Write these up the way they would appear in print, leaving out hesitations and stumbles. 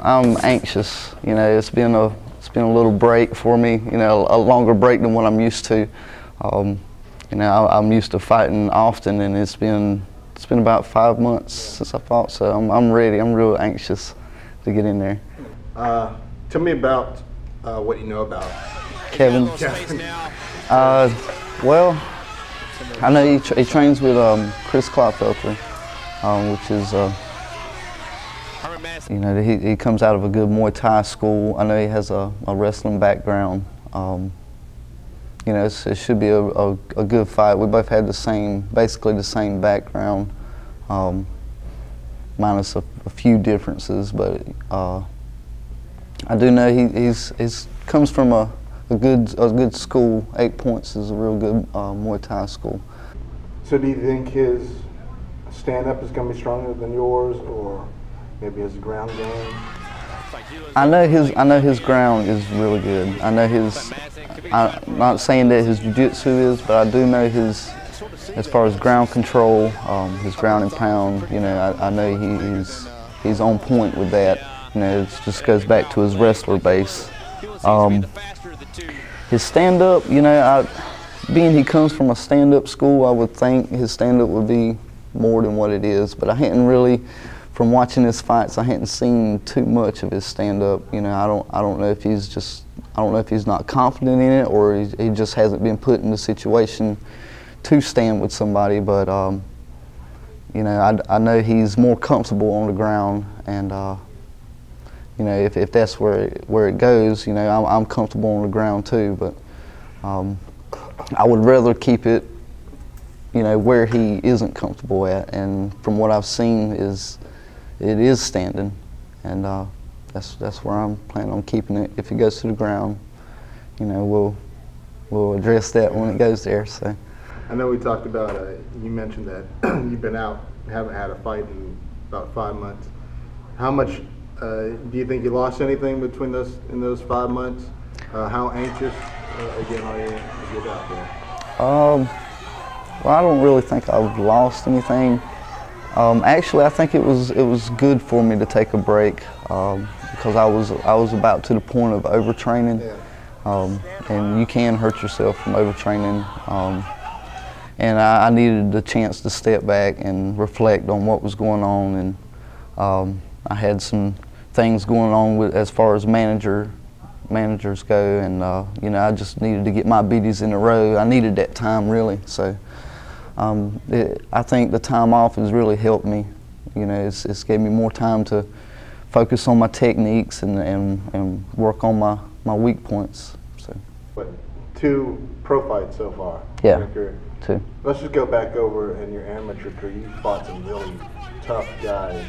I'm anxious. You know, it's been a little break for me. You know, a longer break than what I'm used to. You know, I'm used to fighting often, and it's been about 5 months since I fought. So I'm ready. I'm real anxious to get in there. Tell me about what you know about Kevin. Well, I know he trains with Chris Klopfelter, which is, you know, he comes out of a good Muay Thai school. I know he has a wrestling background. You know, it should be a good fight. We both had basically the same background, minus a few differences. But I do know he's comes from a good school. 8 Points is a real good Muay Thai school. So do you think his stand-up is going to be stronger than yours, or maybe his ground game? I know his ground is really good. I know I'm not saying that his jiu-jitsu is, but I do know as far as ground control, his ground and pound. You know, I know he's on point with that. You know, it just goes back to his wrestler base. His stand-up, you know, being he comes from a stand-up school, I would think his stand-up would be more than what it is. But I hadn't really, from watching his fights, I hadn't seen too much of his stand-up. You know, I don't know if he's not confident in it, or he just hasn't been put in the situation to stand with somebody. But you know, I know he's more comfortable on the ground, and you know, if that's where it goes, you know, I'm comfortable on the ground too. But I would rather keep it, you know, where he isn't comfortable at. And from what I've seen, it is standing, and that's where I'm planning on keeping it. If it goes to the ground, you know, we'll address that when it goes there. So. I know we talked about, you mentioned that you've been out, haven't had a fight in about 5 months. How much do you think you lost anything in those 5 months? How anxious again are you to get out there? Well, I don't really think I've lost anything. Actually, I think it was good for me to take a break, because I was about to the point of overtraining, and you can hurt yourself from overtraining. And I needed the chance to step back and reflect on what was going on, and I had some things going on as far as managers go, and you know, I just needed to get my beaties in a row. I needed that time, really. So I think the time off has really helped me. You know, it's gave me more time to focus on my techniques and work on my weak points. So. What, 2 pro fights so far? Yeah, in your career? 2. Let's just go back over in your amateur career. You fought some really tough guys.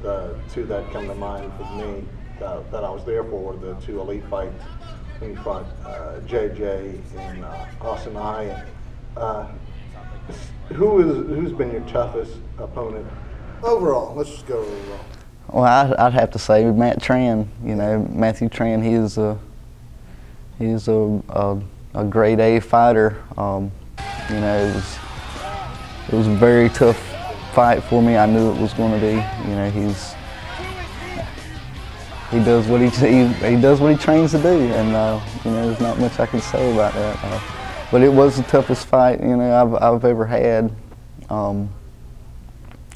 The 2 that come to mind for me that I was there for were the 2 elite fights. When you fought JJ and Austin I. Who's been your toughest opponent overall? Let's just go overall. Well, I'd have to say Matt Tran. You know, Matthew Tran. He's a grade A fighter. You know, it was a very tough fight for me. I knew it was going to be. You know, he does what he does what he trains to do, and you know, there's not much I can say about that. But it was the toughest fight, you know, I've ever had.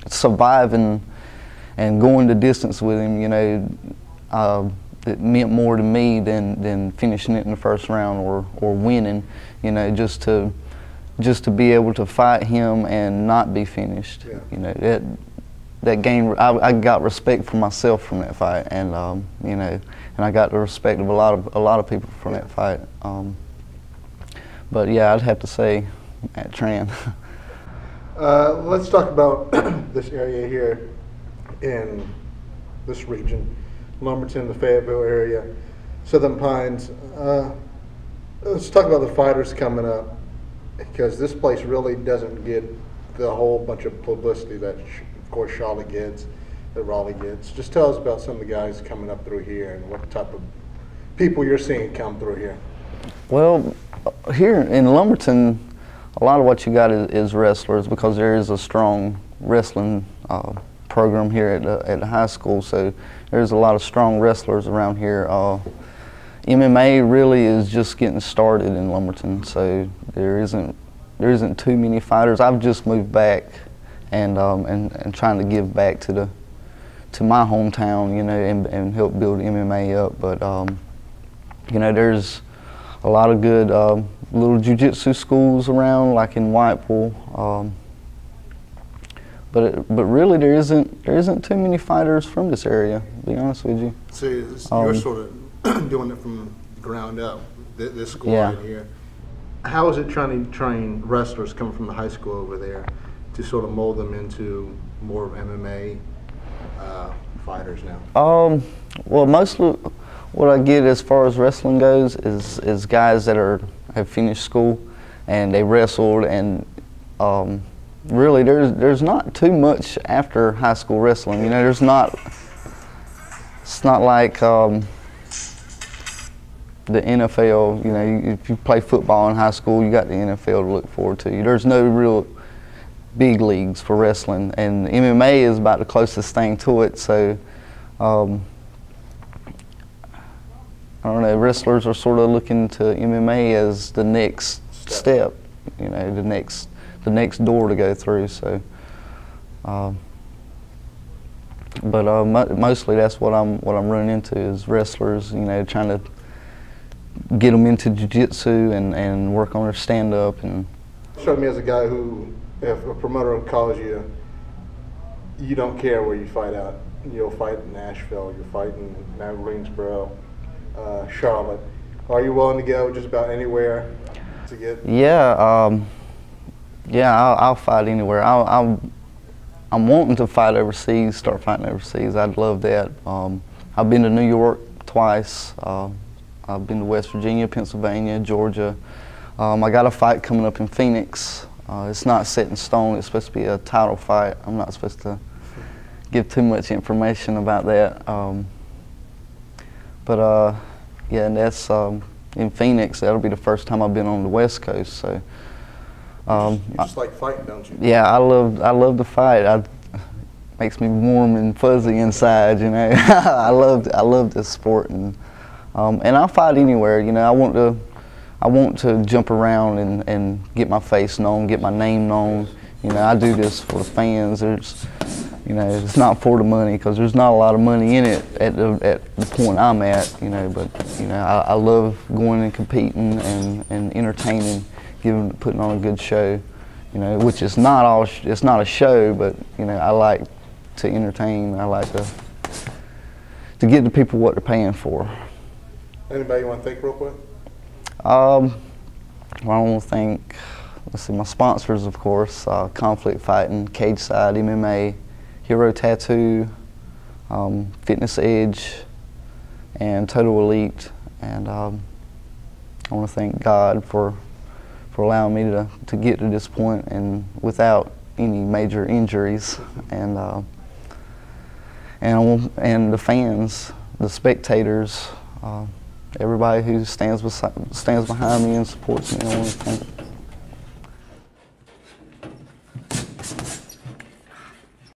Surviving and going the distance with him, you know, it meant more to me than finishing it in the first round or winning. You know, just to be able to fight him and not be finished. Yeah. You know, that game, I got respect for myself from that fight, and you know, and I got the respect of a lot of people from that fight. But yeah, I'd have to say Matt Tran. Let's talk about this area here in this region, Lumberton, the Fayetteville area, Southern Pines. Let's talk about the fighters coming up, because this place really doesn't get the whole bunch of publicity that, of course, Charlotte gets, that Raleigh gets. Just tell us about some of the guys coming up through here and what type of people you're seeing come through here. Well, here in Lumberton, a lot of what you got is wrestlers, because there is a strong wrestling program here at the high school, so there's a lot of strong wrestlers around here. MMA really is just getting started in Lumberton, so there isn't too many fighters. I've just moved back and trying to give back to my hometown, you know, and help build MMA up. But you know, there's a lot of good little jiu-jitsu schools around, like in Whiteville. But really, there isn't too many fighters from this area, to be honest with you. So you're sort of doing it from the ground up, this school right here. How is it trying to train wrestlers coming from the high school over there to sort of mold them into more of MMA fighters now? Well, mostly what I get as far as wrestling goes is guys that have finished school and they wrestled, and really there's not too much after high school wrestling. You know, it's not like the NFL. You know, if you play football in high school, you got the NFL to look forward to. There's no real big leagues for wrestling, and MMA is about the closest thing to it. So I don't know, wrestlers are sort of looking to MMA as the next step, you know, the next door to go through. So mostly that's what I'm running into is wrestlers, you know, trying to get them into jiu-jitsu and work on their stand-up. And struck me as a guy who, if a promoter calls you, you don't care where you fight out. You'll fight in Nashville, you'll fight in now Greensboro, Charlotte. Are you willing to go just about anywhere to get? Yeah, I'll fight anywhere. I'm wanting to fight overseas, start fighting overseas. I'd love that. I've been to New York twice. I've been to West Virginia, Pennsylvania, Georgia. I got a fight coming up in Phoenix. It's not set in stone. It's supposed to be a title fight. I'm not supposed to give too much information about that. Yeah, and that's in Phoenix. That'll be the first time I've been on the West Coast. So you just like fighting, don't you? Yeah, I love to fight. Makes me warm and fuzzy inside. You know, I love this sport, and I'll fight anywhere. You know, I want to jump around and get my face known, get my name known. You know, I do this for the fans. You know, it's not for the money, because there's not a lot of money in it at the point I'm at. You know, but you know, I love going and competing and entertaining, putting on a good show. You know, which is not all. It's not a show, but you know, I like to entertain. I like to give the people what they're paying for. Anybody you want to thank real quick? Well, I want to thank, let's see, my sponsors, of course, Conflict Fighting, Cage Side MMA, Hero Tattoo, Fitness Edge, and Total Elite. And I want to thank God for allowing me to get to this point and without any major injuries. And the fans, the spectators, everybody who stands behind me and supports me. I want to thank